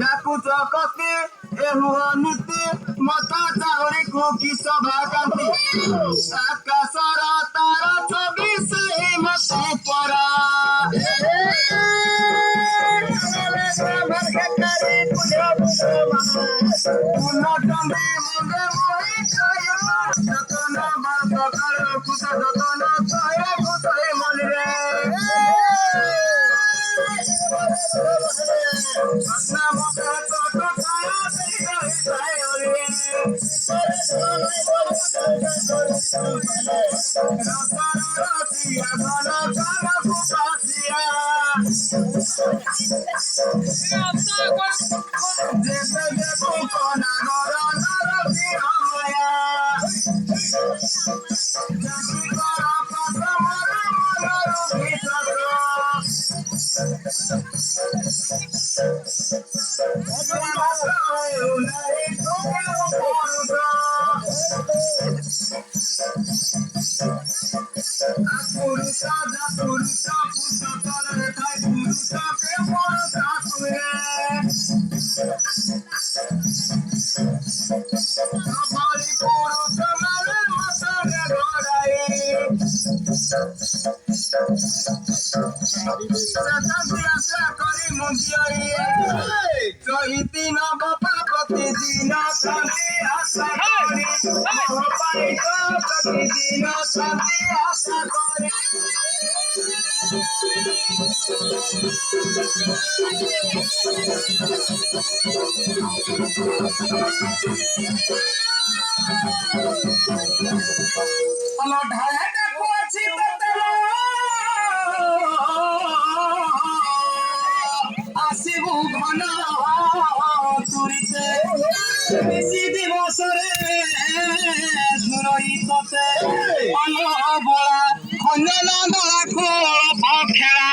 ডাকুচ কতি এহুহ নীতি মতা চাউরি কুকি সভা কান্তি আকাশর তার ছবি সেই মতে পরা পুনটম্বি মুন্ডে মই যতন সকাল কুত যতন কয়ে কুতরে মলিরে Patna mota toto kaya dei dai oliye Rasiya gana gana kupasiya Jete debu kona gora narati amaya Jati kora pasa mara mara rubhi Purusa da purusa pusa tala thai purusa pe purusa sure Abali purusa male masare gorai Satantia sa kari mundiai Joiti na bapa pratidina shanti asa kari Mohapai ka pratidina shanti asa kari Alo dhaya takku achi tatalo Asibu ghana turite Bisi divasare dhuroi tote Alo bola khonela dola khol pakhela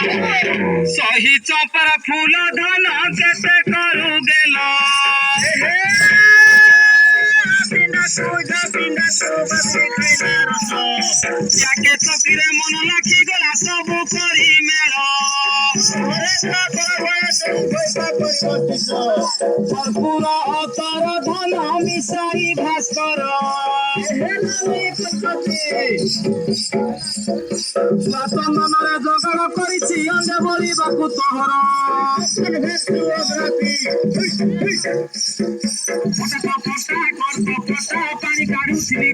Sahi chopar phula dhana kete karu gelo Jaake chokire mon lakhi gala sabu kari mero Bharpura atara dhana misai bhaskara Latandanare jogara karichi ande bolibaku tohara Kota pani kaduthili